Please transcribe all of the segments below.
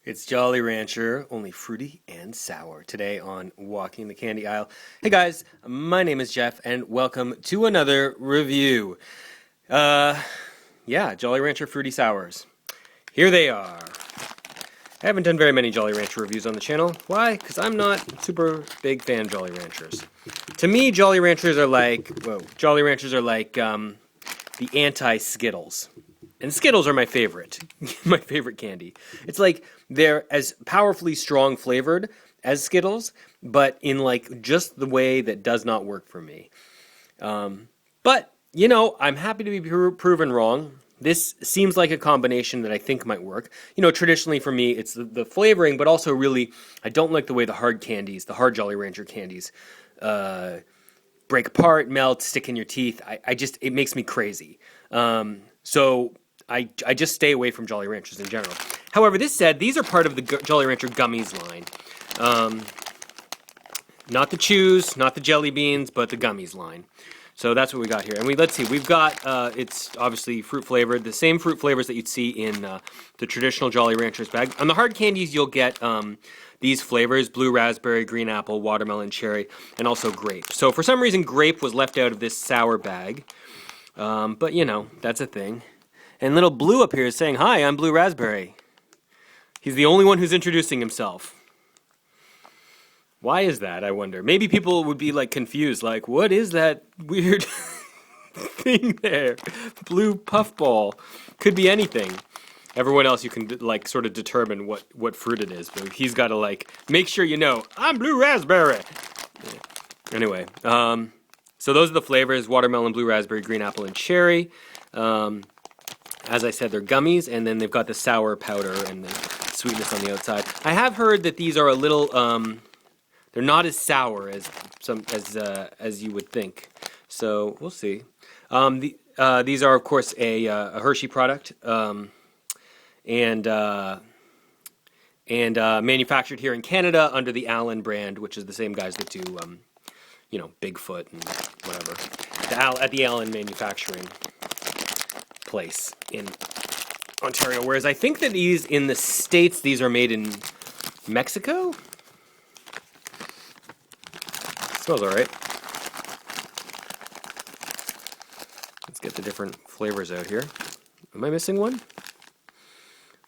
It's Jolly Rancher, only fruity and sour. Today on Walking the Candy Aisle. Hey guys, my name is Jeff, and welcome to another review. Jolly Rancher Fruity Sours. Here they are. I haven't done very many Jolly Rancher reviews on the channel. Why? Because I'm not super big fan of Jolly Ranchers. To me, Jolly Ranchers are like, the anti-Skittles. And Skittles are my favorite candy. It's like they're as powerfully strong flavored as Skittles, but in like just the way that does not work for me. But, you know, I'm happy to be proven wrong. This seems like a combination that I think might work. You know, traditionally for me, it's the flavoring, but also really, I don't like the way the hard Jolly Rancher candies, break apart, melt, stick in your teeth. It makes me crazy. So I just stay away from Jolly Ranchers in general. However, this said, these are part of the Jolly Rancher gummies line. Not the chews, not the jelly beans, but the gummies line. So that's what we got here. And let's see, we've got, it's obviously fruit flavored, the same fruit flavors that you'd see in the traditional Jolly Ranchers bag. On the hard candies, you'll get these flavors: blue raspberry, green apple, watermelon, cherry, and also grape. So for some reason, grape was left out of this sour bag. But you know, that's a thing. And little Blue up here is saying, "Hi, I'm Blue Raspberry." He's the only one who's introducing himself. Why is that, I wonder? Maybe people would be like confused, like, what is that weird thing there? Blue puffball. Could be anything. Everyone else, you can like sort of determine what fruit it is, but he's got to like make sure you know, I'm Blue Raspberry. Anyway, so those are the flavors: watermelon, blue raspberry, green apple, and cherry. As I said, they're gummies, and then they've got the sour powder and the sweetness on the outside. I have heard that these are a little, they're not as sour as you would think. So we'll see. These are, of course, a Hershey product, and manufactured here in Canada under the Allen brand, which is the same guys that do, Bigfoot and whatever. At the Allen manufacturing place in Ontario. Whereas I think that these in the States, these are made in Mexico. Smells all right. Let's get the different flavors out here. Am I missing one?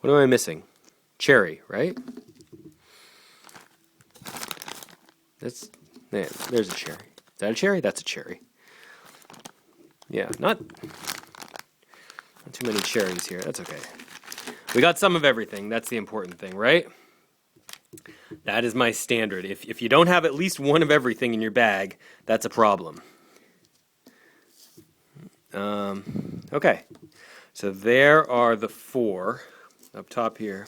What am I missing? Cherry, right? There's a cherry. Is that a cherry? That's a cherry. Yeah, not too many cherries here. That's okay. We got some of everything. That's the important thing, right? That is my standard. If you don't have at least one of everything in your bag, that's a problem. Okay. So there are the four up top here: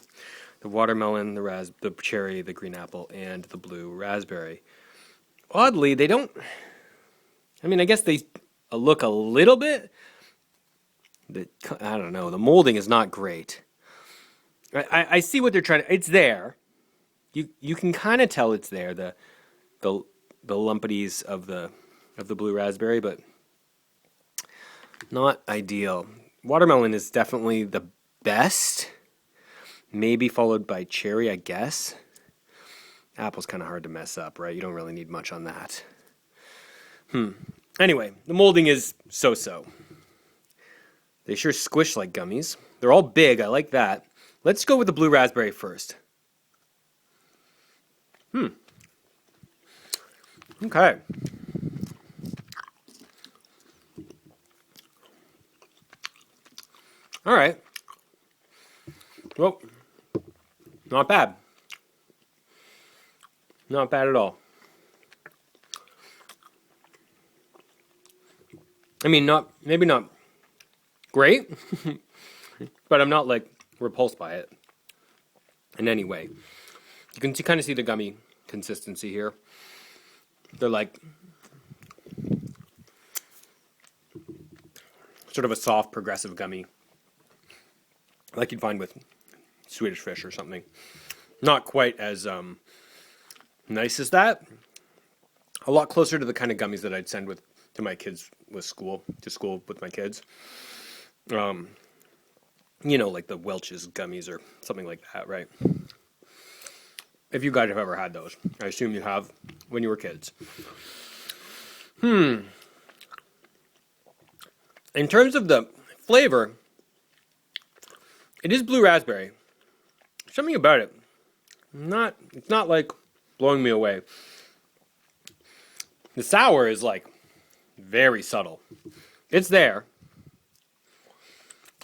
the watermelon, the cherry, the green apple, and the blue raspberry. Oddly, they don't. I mean, I guess they look a little bit. I don't know. The molding is not great. I see what they're trying to. It's there. You can kind of tell it's there. The lumpities of the blue raspberry, but not ideal. Watermelon is definitely the best. Maybe followed by cherry, I guess. Apple's kind of hard to mess up, right? You don't really need much on that. Anyway, the molding is so-so. They sure squish like gummies. They're all big. I like that. Let's go with the blue raspberry first. Okay. All right. Well, not bad. Not bad at all. I mean, maybe not great, but I'm not like repulsed by it in any way. You can kind of see the gummy consistency here. They're like sort of a soft, progressive gummy, like you'd find with Swedish Fish or something. Not quite as nice as that. A lot closer to the kind of gummies that I'd send to my kids to school with my kids. You know, like the Welch's gummies or something like that, right? if you guys have ever had those. I assume you have when you were kids. In terms of the flavor, it is blue raspberry. Something about it. It's not like blowing me away. The sour is like very subtle. It's there,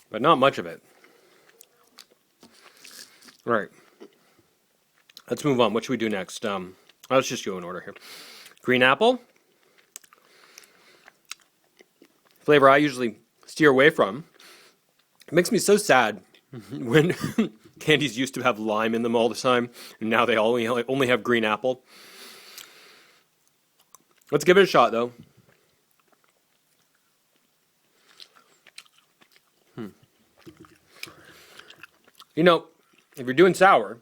but not much of it. All right. Let's move on. What should we do next? Let's just go in order here. Green apple. Flavor I usually steer away from. It makes me so sad when candies used to have lime in them all the time, and now they only have green apple. Let's give it a shot, though. You know, if you're doing sour,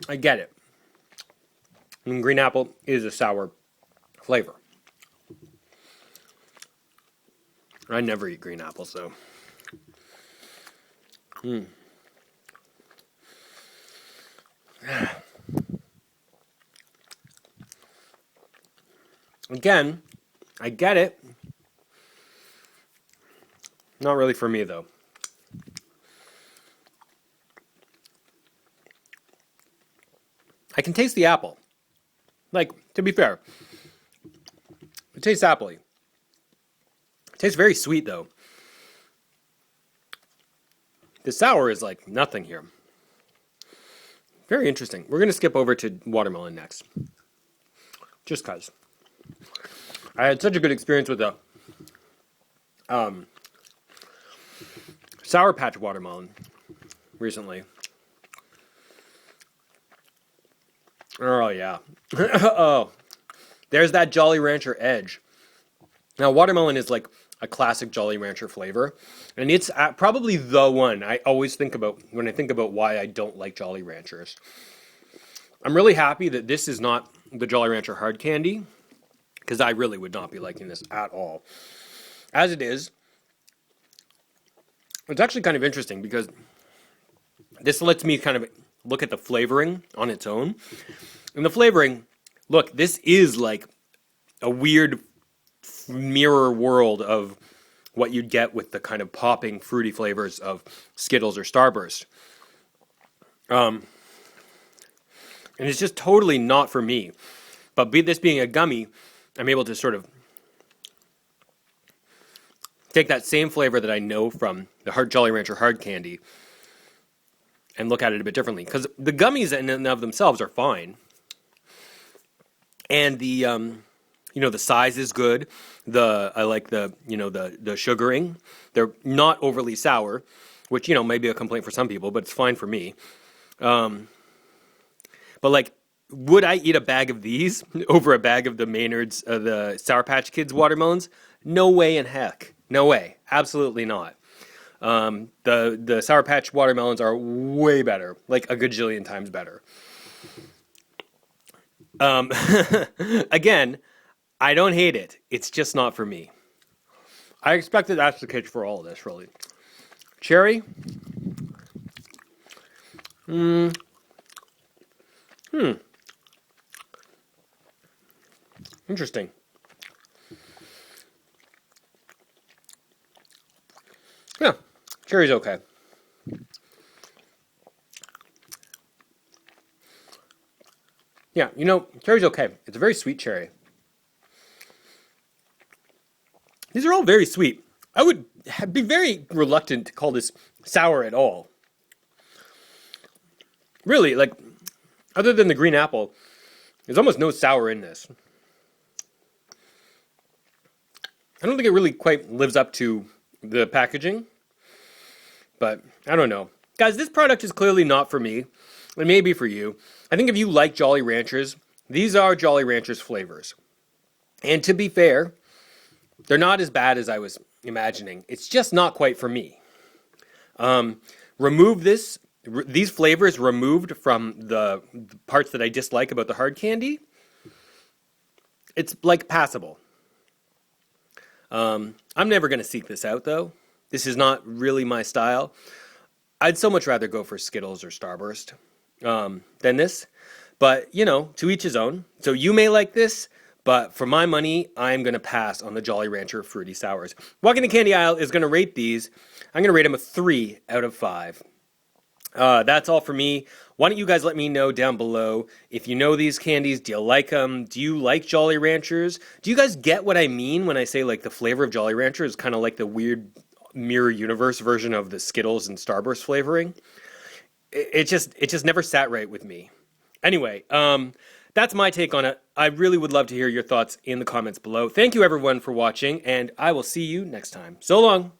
I get it. And green apple is a sour flavor. I never eat green apples, though. Again, I get it. Not really for me, though. I can taste the apple. Like, to be fair, it tastes appley. It tastes very sweet, though. The sour is like nothing here. Very interesting. We're going to skip over to watermelon next. Just because. I had such a good experience with the Sour Patch watermelon recently. Oh, yeah. Oh, there's that Jolly Rancher edge. Now, watermelon is like a classic Jolly Rancher flavor, and it's probably the one I always think about when I think about why I don't like Jolly Ranchers. I'm really happy that this is not the Jolly Rancher hard candy, because I really would not be liking this at all. As it is, it's actually kind of interesting because this lets me kind of look at the flavoring on its own. And the flavoring, look, this is like a weird mirror world of what you'd get with the kind of popping fruity flavors of Skittles or Starburst. And it's just totally not for me. But this being a gummy, I'm able to sort of take that same flavor that I know from the Jolly Rancher hard candy and look at it a bit differently. Because the gummies in and of themselves are fine. And the the size is good. I like the sugaring. They're not overly sour, which, may be a complaint for some people, but it's fine for me. But like, would I eat a bag of these over a bag of the Maynard's, the Sour Patch Kids watermelons? No way in heck. No way. Absolutely not. The Sour Patch watermelons are way better, like a gajillion times better. Again, I don't hate it. It's just not for me. I expected that's the case for all of this, really. Cherry? Interesting. Yeah, cherry's okay. Yeah, cherry's okay. It's a very sweet cherry. These are all very sweet. I would be very reluctant to call this sour at all. Really, like, other than the green apple, there's almost no sour in this. I don't think it really quite lives up to the packaging, but I don't know. Guys, this product is clearly not for me. It may be for you. I think if you like Jolly Ranchers, these are Jolly Ranchers flavors. And to be fair, they're not as bad as I was imagining. It's just not quite for me. Remove these flavors removed from the parts that I dislike about the hard candy. It's like passable. I'm never going to seek this out, though. This is not really my style. I'd so much rather go for Skittles or Starburst. than this. But, to each his own. So you may like this, but for my money, I'm going to pass on the Jolly Rancher Fruity Sours. Walking the Candy Aisle is going to rate these. I'm going to rate them a 3 out of 5. That's all for me. Why don't you guys let me know down below if you know these candies? Do you like them? Do you like Jolly Ranchers? Do you guys get what I mean when I say like the flavor of Jolly Rancher is kind of like the weird mirror universe version of the Skittles and Starburst flavoring? It just never sat right with me. Anyway, that's my take on it. I really would love to hear your thoughts in the comments below. Thank you everyone for watching, and I will see you next time. So long.